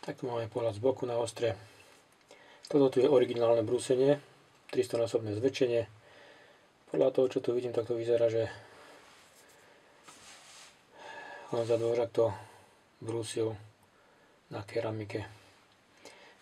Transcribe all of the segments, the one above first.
Tak tu máme pohľad z boku na ostre. Toto tu je originálne brúsenie, 300-násobné zväčšenie. Podľa toho, čo tu vidím, tak to vyzerá, že Honza Dvořák to brúsil na keramike.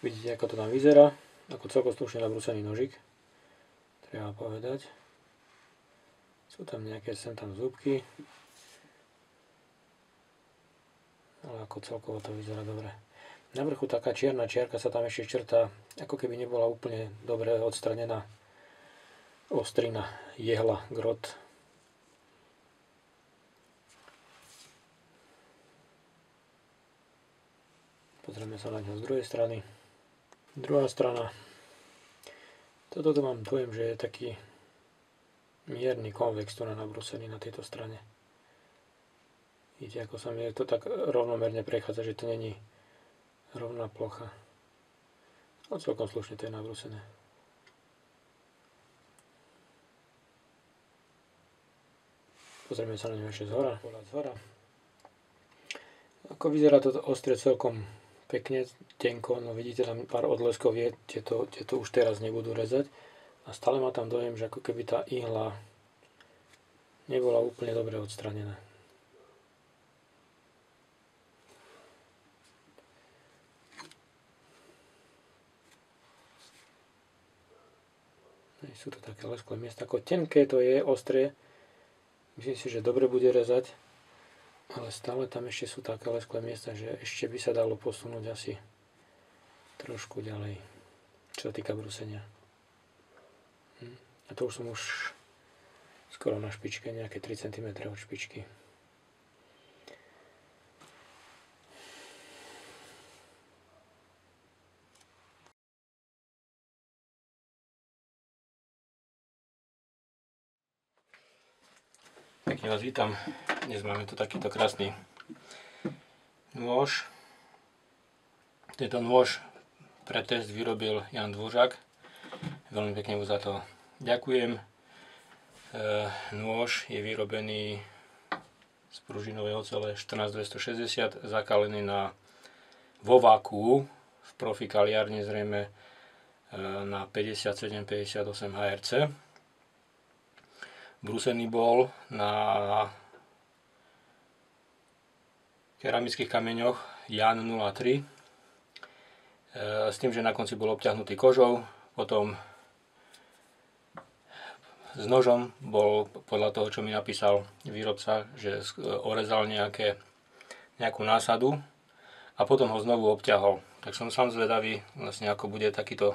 Vidíte, ako to tam vyzerá, ako celkom slušne nabrúsený nožik, treba povedať. Sú tam nejaké sem tam zúbky, ale ako celkovo to vyzerá dobre. Na vrchu taká čierna čiarka sa tam ešte črtá, ako keby nebola úplne dobre odstranená ostrina, jehla, grot. Pozrieme sa na ňo z druhej strany. Druhá strana. Toto tu mám dojem, že je taký mierny konvex tu na nabrúsený na tejto strane. Vidíte, ako sa mi to tak rovnomerne prechádza, že to není rovná plocha. No celkom slušne to je nabrúsené. Pozrieme sa na ňu ešte zhora. Ako vyzerá toto ostre celkom pekne, tenko, no vidíte tam pár odleskov je, tieto už teraz nebudú rezať. A stále má tam dojem, že ako keby tá ihla nebola úplne dobre odstranená. Sú to také lesklé miesta, ako tenké to je, ostré. Myslím si, že dobre bude rezať, ale stále tam ešte sú také lesklé miesta, že ešte by sa dalo posunúť asi trošku ďalej, čo sa týka brúsenia. A to už som skoro na špičke, nejaké 3 cm od špičky. Pekne vás vítam. Dnes máme tu takýto krásny nôž. Tento nôž pre test vyrobil Jan Dvořák. Veľmi pekne mu za to ďakujem. Nôž je vyrobený z pružinovej ocele 14260, zakalený vo vákuu v profi kaliarni, zrejme na 57-58 HRC. Brúsený bol na keramických kameňoch Jan 03 s tým, že na konci bol obťahnutý kožou. Potom s nožom bol, podľa toho, čo mi napísal výrobca, že orezal nejakú násadu a potom ho znovu obťahol. Tak som sám zvedavý, vlastne ako bude takýto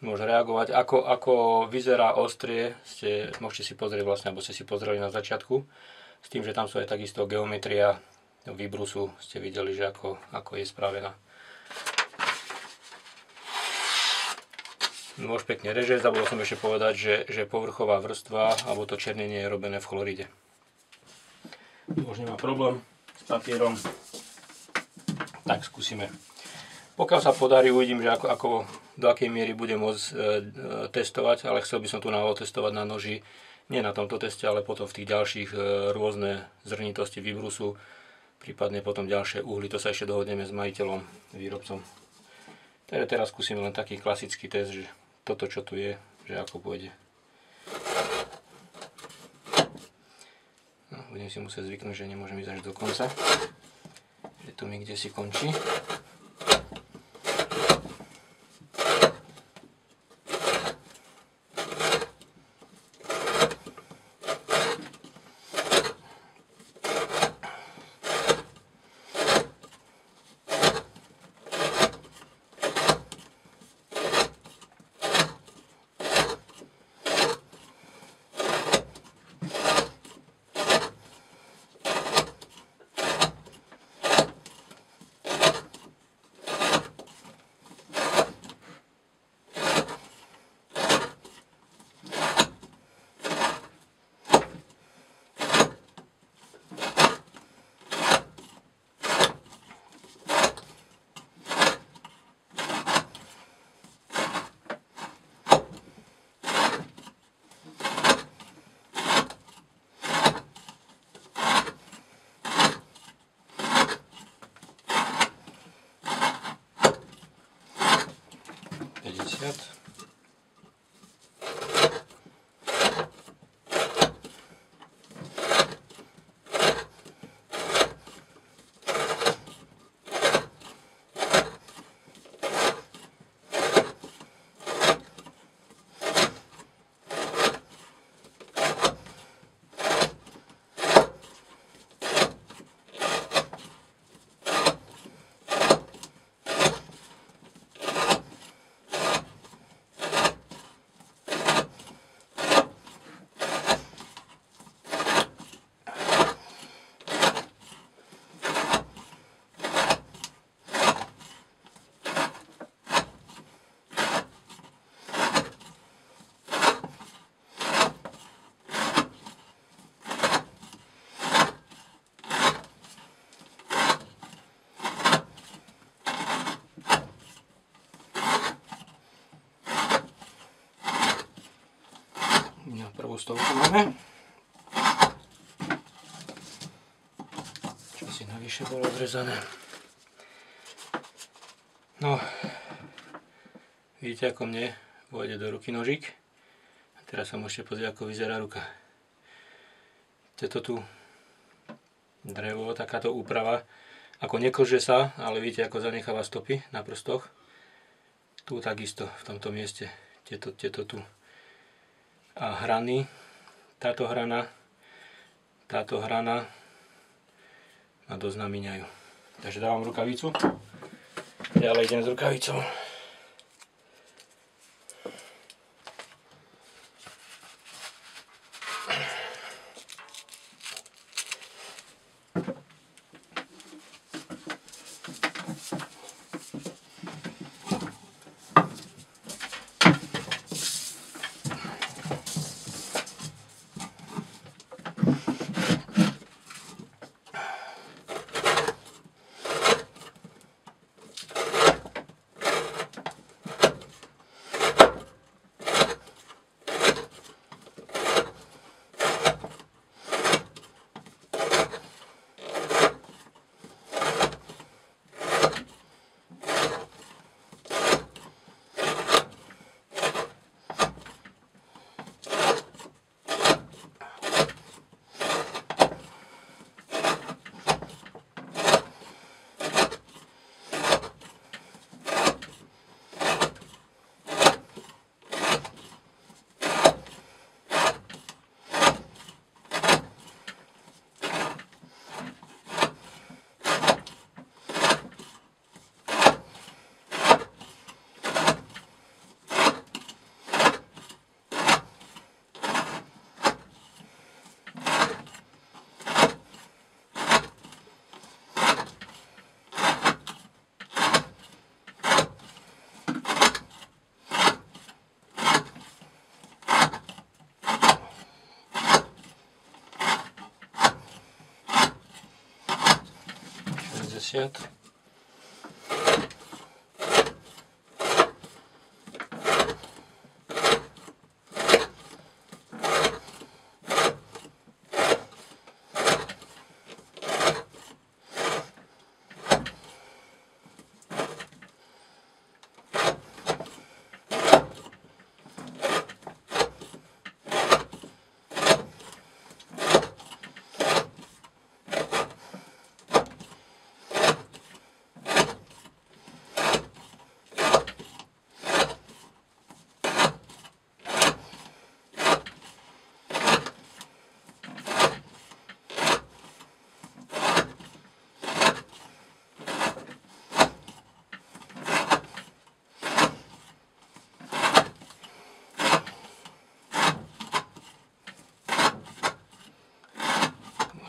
môže reagovať. Ako vyzerá ostrie, môžete si pozrieť vlastne, alebo ste si pozreli na začiatku, s tým, že tam sú aj takisto geometria výbrusu, ste videli, že ako je spravená. Nôž pekne reže, zabudol som ešte povedať, že povrchová vrstva, alebo to černenie je robené v chloride. Už nemá problém s papierom, tak skúsime. Pokiaľ sa podarí, uvidím, že do akej miery budem môcť testovať, ale chcel by som tu otestovať na noži, nie na tomto teste, ale potom v tých ďalších rôzne zrnitosti výbrusu, prípadne potom ďalšie uhly, to sa ešte dohodneme s majiteľom, výrobcom. Teda teraz skúsime len taký klasický test, že toto, čo tu je, že ako pôjde. No, budem si musieť zvyknúť, že nemôžem ísť až do konca, že tu mi kde si končí. Na prvú stovku máme. Čo si navyše bolo odrezané. No, vidíte, ako mne vôjde do ruky nožík. A teraz sa môžete pozrieť, ako vyzerá ruka. Toto tu drevo, takáto úprava, ako neklže sa, ale vidíte, ako zanecháva stopy na prstoch. Tu takisto, v tomto mieste, tieto tu. A hrany, táto hrana ma dosť namíňajú. Takže dávam rukavicu. Ďalej idem s rukavicou.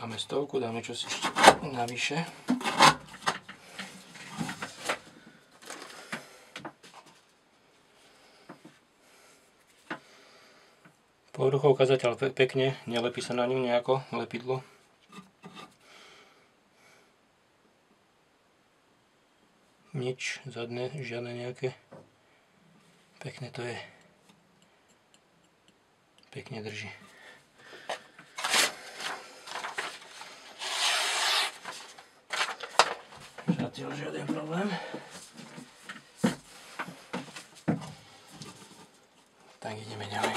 Máme stovku, dáme čosi ešte navyše. Povrchovka zatiaľ pekne, nelepí sa na ňu nejako lepidlo. Nič, zadné, žiadne nejaké. Pekne to je. Pekne drží. Zatiaľ žiaden problém. Tak ideme ďalej.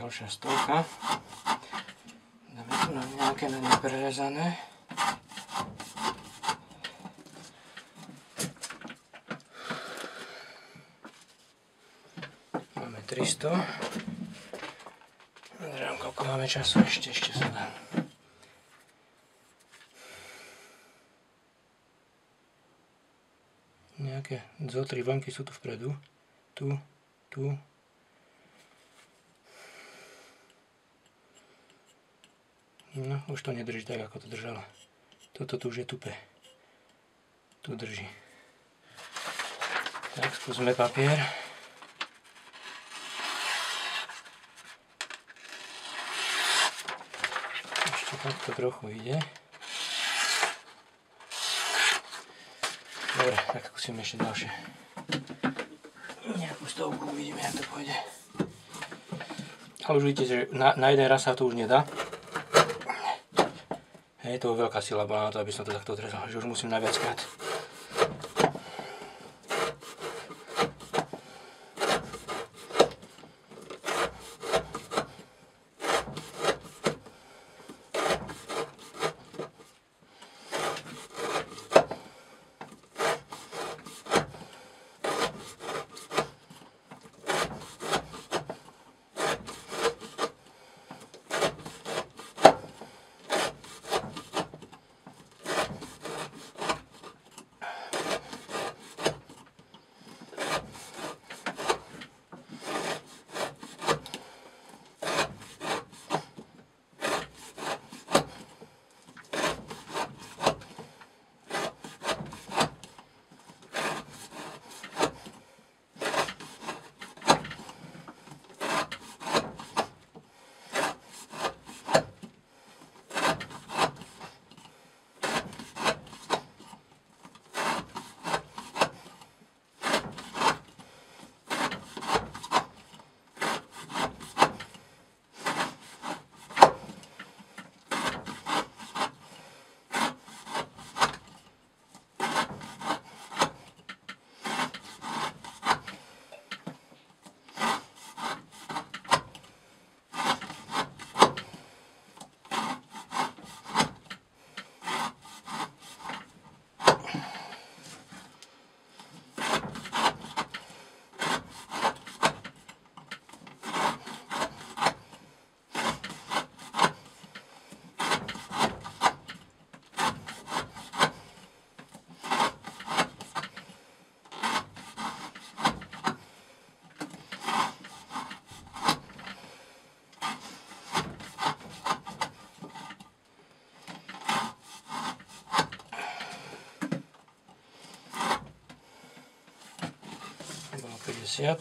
ďalšia stovka. Dáme tu na nejaké na neprerezané. Máme 300. Neviem, koľko máme času ešte sa dá. Nejaké 2-3 vlnky sú tu vpredu. Tu. No, už to nedrží tak, ako to držalo. Toto tu už je tupé. Tu drží. Tak, skúsme papier. Ešte takto trochu ide. Dobre, tak skúsime ešte ďalšie. Nejakú stovku, uvidíme, jak to pôjde. Ale už vidíte, že na jeden raz sa to už nedá. Hej, to veľká sila bola na to, aby som to takto odrezal, že už musím na viackrát. Bolo 50.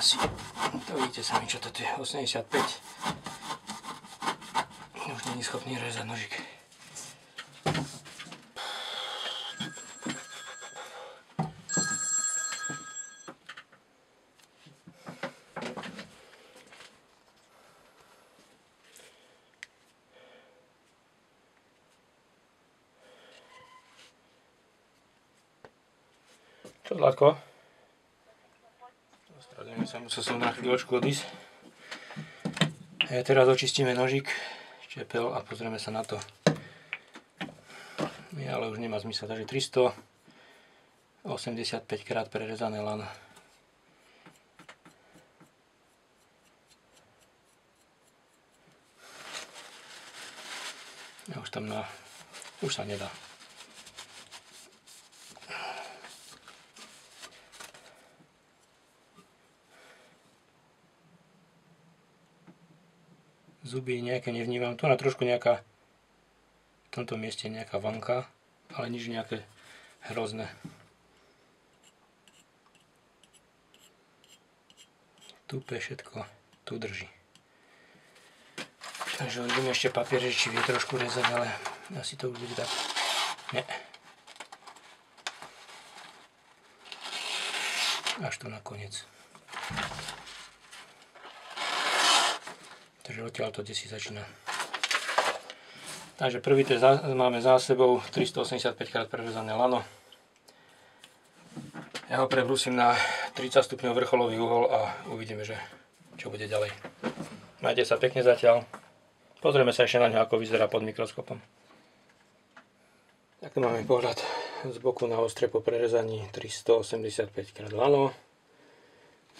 asi, to vidíte sami, čo toto je, 85. Už není schopný rezať nožík. Čo, Zlatko? Ospravedlňujem sa, musel som na chvíľočku odísť. Teraz očistíme nožík, čepel a pozrieme sa na to. Ale už nemá zmysel, takže 385 krát prerezané lano. A už tam už sa nedá. Zuby nejaké nevnímam, tu na trošku nejaká, v tomto mieste nejaká vanka, ale nič nejaké hrozné. Tupe všetko, tu drží. Takže uvidíme ešte papier, či vie trošku rezať, ale asi to už bude tak. Nie. Až to nakoniec. Takže odtiaľ to desi začína. Takže prvý test máme za sebou, 385 krát prerezané lano. Ja ho prebrúsim na 30 stupňov vrcholový uhol a uvidíme, že čo bude ďalej. Majte sa pekne zatiaľ. Pozrieme sa ešte na ňo, ako vyzerá pod mikroskopom. Tak tu máme pohľad z boku na ostre po prerezaní 385 krát lano.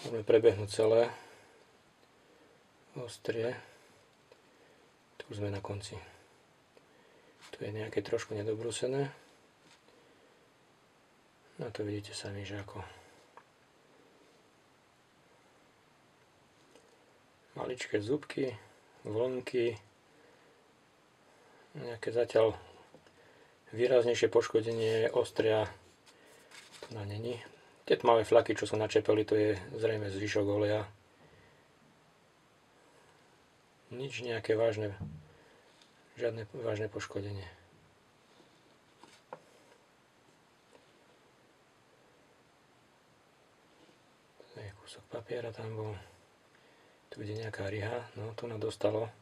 Môžeme prebehnúť celé ostrie. Tu už sme na konci. Tu je nejaké trošku nedobrúsené. No to vidíte sami, že ako maličké zúbky, vlnky, nejaké zatiaľ výraznejšie poškodenie ostria tu na není. Tie tmavé flaky, čo sú načepeli, to je zrejme zvyšok oleja. Nič nejaké vážne, žiadne vážne poškodenie. Tu je kúsok papiera tam bol. Tu bude nejaká riha, no tu nám dostalo.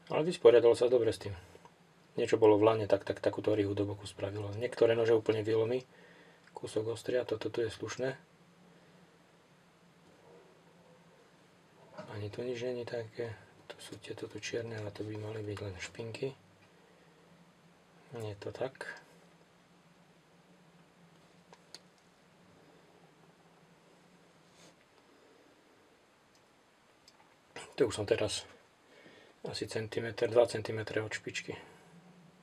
Ale vysporiadalo sa dobre s tým. Niečo bolo v lane, tak takúto rihu do boku spravilo. Niektoré nože úplne vylomí. Kúsok ostria, toto tu je slušné. Ani tu nič není také. Tu sú tieto tu čierne, ale to by mali byť len špinky. Nie je to tak. Tu už som teraz asi centimetr, 2 cm od špičky.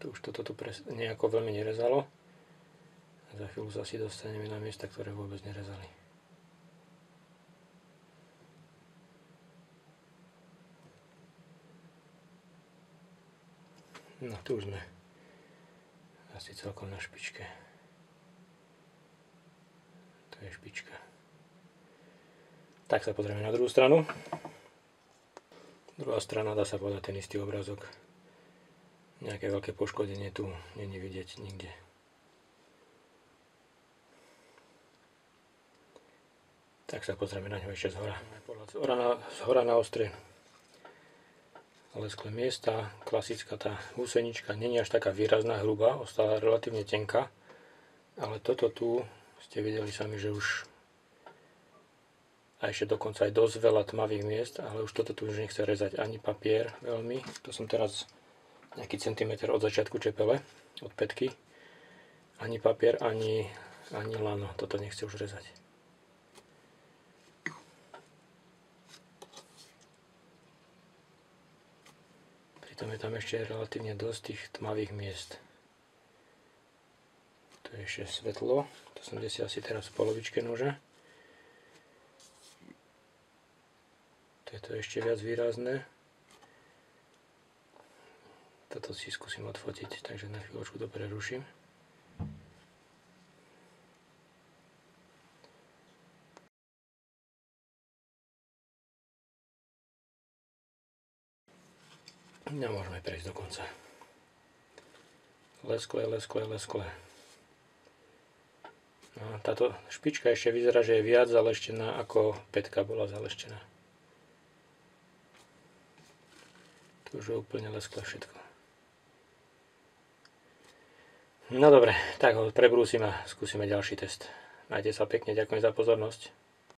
Tu už toto tu nejako veľmi nerezalo. A za chvíľu sa asi dostaneme na miesta, ktoré vôbec nerezali. No tu už sme asi celkom na špičke. To je špička. Tak sa pozrieme na druhú stranu. Druhá strana, dá sa povedať ten istý obrázok. Nejaké veľké poškodenie tu není vidieť nikde. Tak sa pozrieme na ňo ešte zhora. Zhora na ostre. Lesklé miesta, klasická tá húsenička, není až taká výrazná, hrubá, ostala relatívne tenká, ale toto tu ste videli sami, že už a ešte dokonca aj dosť veľa tmavých miest, ale už toto tu už nechce rezať ani papier veľmi. To som teraz nejaký centimeter od začiatku čepele, od pätky, ani papier, ani lano, toto nechce už rezať. Pritom je tam ešte relatívne dosť tých tmavých miest. Tu je ešte svetlo, to som desi asi teraz v polovičke noža. Tu je to ešte viac výrazné. Toto si skúsim odfotiť, takže na chvíľočku to preruším. No, môžeme prejsť do konca. Leskle, leskle, leskle. No, táto špička ešte vyzerá, že je viac zaleštená, ako pätka bola zaleštená. Tu už je úplne lesklé všetko. No dobre, tak ho prebrúsim a skúsime ďalší test. Majte sa pekne, ďakujem za pozornosť.